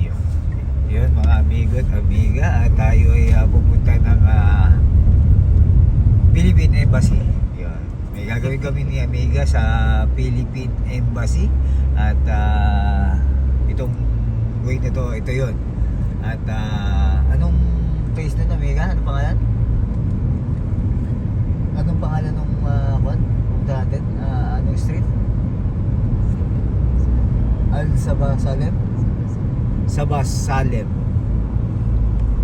video. Yun mga amigo at amiga, tayo ay pupunta ng Philippine Embassy. Yun. May gagawin kami ni amiga sa Philippine Embassy. At itong way na to, ito yun. At anong place na amiga? Anong pangalan? Anong pangalan nung natin? Anong street? Al-Sabah Salem? Sabah Salem.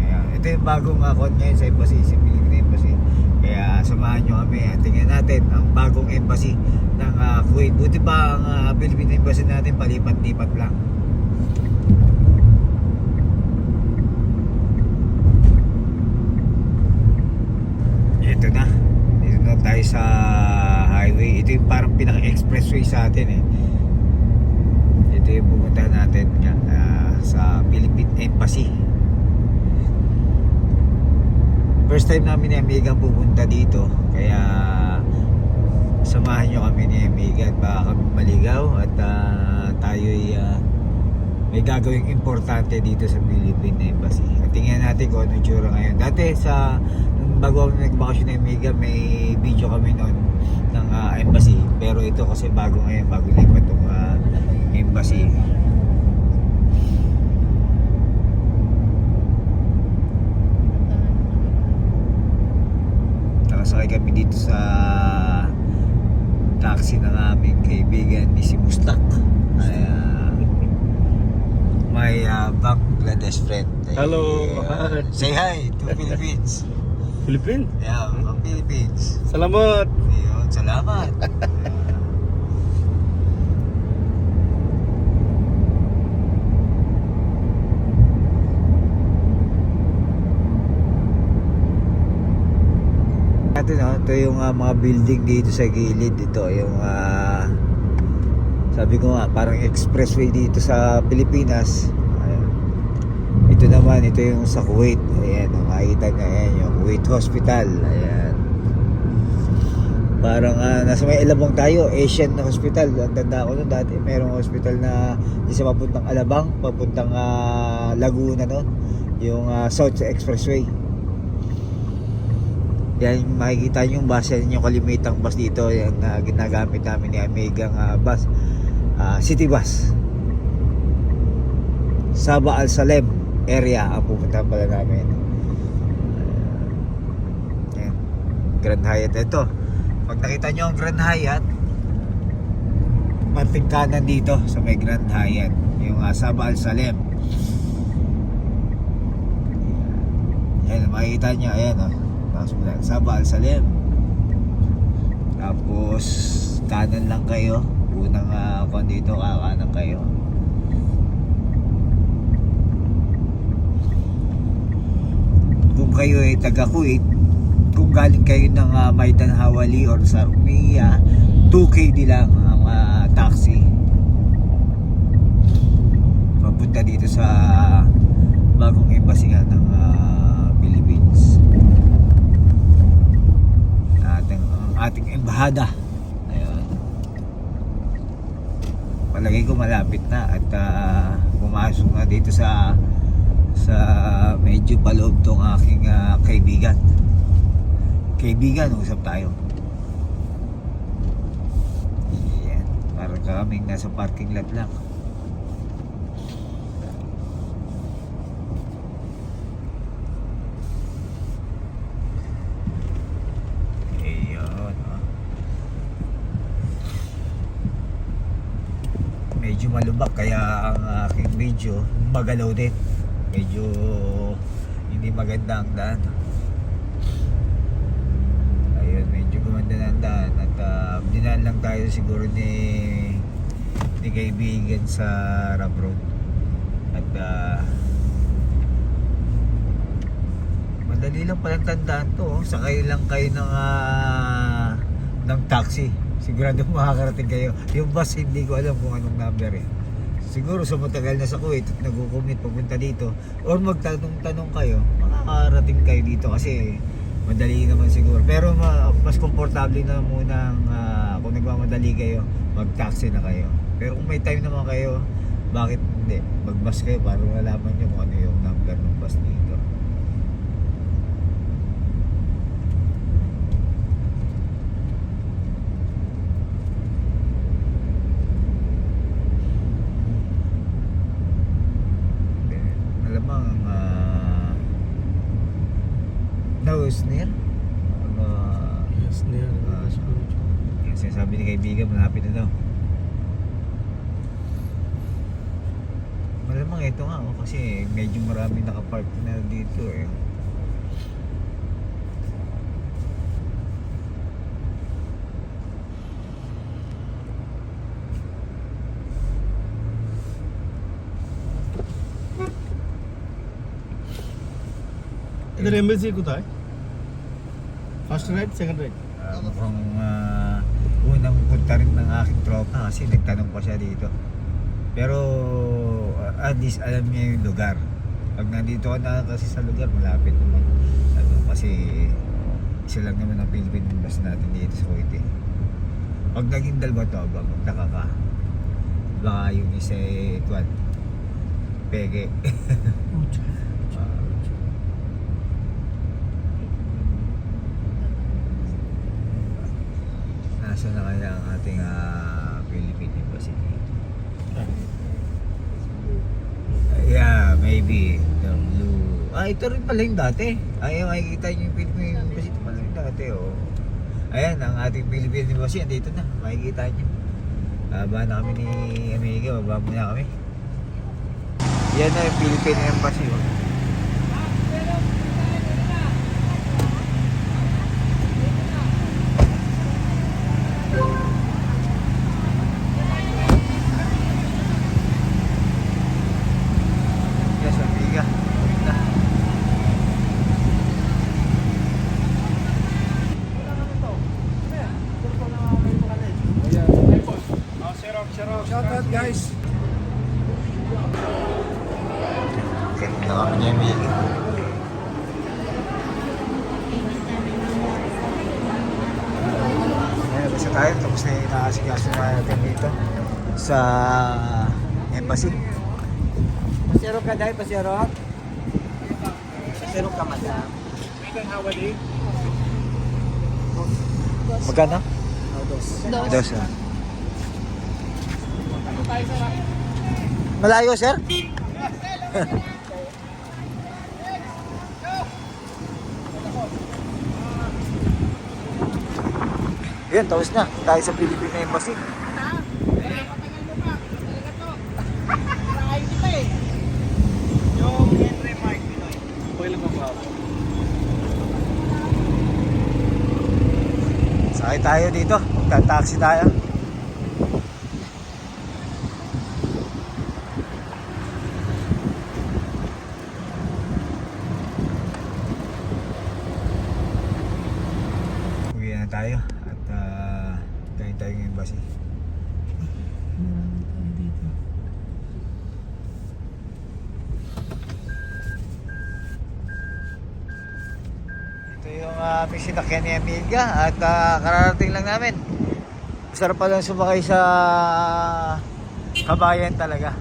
Ayan. Ito yung bagong ngayon sa embassy, sa Philippine Embassy. Kaya samahan nyo kami at tingnan natin ang bagong embassy ng Kuwait. Buti pa ang Philippine Embassy natin palipat-lipat lang. Ito na. Dito na tayo sa highway. Ito yung parang pinaka-expressway sa atin eh. Ito yung pupuntahan natin sa Philippine Embassy. First time namin ni Amiga pupunta dito. Kaya samahan nyo kami ni Amiga at baka kami maligaw. At tayo'y may gagawing importante dito sa Philippine Embassy. At tingnan natin kung anong tsura ngayon. Dati bago kami nagbakasyon ni Amiga, may video kami noon ng embassy. Pero ito kasi bago ngayon, bago lipat itong embassy. Nakasakay kami dito sa taxi ng aming kaibigan ni si Mustak. My Bangladesh friend. Hello. Say hi to Philippines. Philippines? Yeah, ang Philippines. Salamat. Ayun, salamat. Ito yung mga building dito sa gilid. Ito yung sabi ko nga parang expressway dito sa Pilipinas. Ayan. Ito naman, ito yung sa Kuwait. Ayan, makikita nyo, ayan yung Kuwait Hospital. Ayan. Parang nasa may Alabang tayo, Asian Hospital. Ang tanda ko nun dati, merong hospital na isa papuntang Alabang, papuntang Laguna nun, yung South Expressway. Yan, makikita nyo yung bus, yan yung kalimitang bus dito. Yan ginagamit namin ni Amigang bus, city bus. Sabah Al Salem area ang pupuntahan pala namin. Yan, Grand Hyatt ito. Pag nakita nyo ang Grand Hyatt, parting kanan dito sa may Grand Hyatt, yung Sabah Al Salem. Yan, makikita nyo, ayan Sabah Al Salem. Tapos kanan lang kayo, unang dito kanan kayo. Kung kayo ay taga Kuwait, kung galing kayo ng Maidan Hawali or Sarmiya, 2KD lang ang taxi papunta dito sa bagong embassy ng Philippines. Ating embahada. Ayun. Palagay ko malapit na at pumasok na dito sa medyo paloob tong aking kaibigan. Usap tayo. Ayan. Parang kaming nasa parking lot lang. Medyo malubak kaya ang aking video magalaw din. Medyo hindi maganda ang daan. Ayun, medyo gumanda na ang daan. At dinaan lang tayo siguro ni kaibigan sa Rab Road. At madali lang palang tandaan to. Sakay lang kayo ng taxi. Sigurado makakarating kayo. Yung bus hindi ko alam kung anong number eh. Siguro sa matagal na sa Kuwait at nag-commute papunta dito, or magtanong-tanong kayo, makakarating kayo dito kasi madali naman siguro. Pero mas komportable na muna kung nagmamadali kayo, mag-taxi na kayo. Pero kung may time naman kayo, Bakit hindi? Mag-bus kayo para malaman nyo kung ano yung number ng bus dito. Malamang nose near? Yes, near. Yung sinasabi ni kaibigan, malapit na daw. Malamang ito nga kasi medyo marami nakapark na dito eh. इधर एम्बेसी कुठं आहे first right second right Mukhang unang punta rin ng aking tropa kasi nagtanong pa siya dito. Pero at least alam niya yung lugar. Pag nandito ka na kasi sa lugar, malapit naman. Ano, kasi isa lang naman ang Philippine bus natin dito sa Kuwait. Pag naging dalawa to, magtaka ka. Baka yung isa eh, kwan, pege. Nasa na kaya ang ating Philippine Embassy? Yeah, maybe the blue. Ito rin pala yung dati. Ay, makikita nyo yung Philippine Embassy. Ito pala yung dati, oh. Ayan, ang ating Philippine Embassy. Andito na, makikita nyo. Baba na kami ni Amiga. Baba muna kami. Yan na yung Philippine Embassy, oh. Yes, Amiga. Na. Shout out guys. Okay, na kami ni Amiga. Ayan, basta tayo. Tapos na yung nakasikaso natin dito sa embassy. Pasero ka dahil, pasero? Pasero ka madam. Magkano? Dos. Dos. Malayo, sir? Yan, tapos na. Tayo sa Philippine Embassy. Sakay tayo dito. Magta-taxi tayo. Uwi na tayo at kain tayo ng embassy. Ito yung aming sinakyan ni Amiga at kararating lang namin. Masarap pa lang sumakay sa kabayan talaga.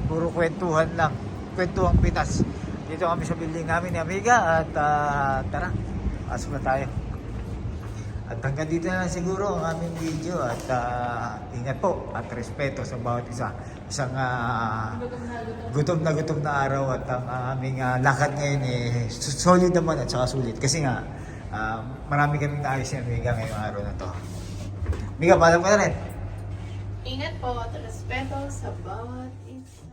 Puro kwentuhan lang. Kwentuhang Pinas. Dito kami sa building namin ni Amiga at tara, pasok na tayo. At hanggang dito na lang siguro ang aming video at ingat po at respeto sa bawat isa. Isang gutom na araw at ang aming lakad ngayon solid naman at saka sulit. Kasi nga marami kaming naayos ni Amiga ngayong araw na to. Amiga, paalam ka na rin. Ingat po at respeto sa bawat isa.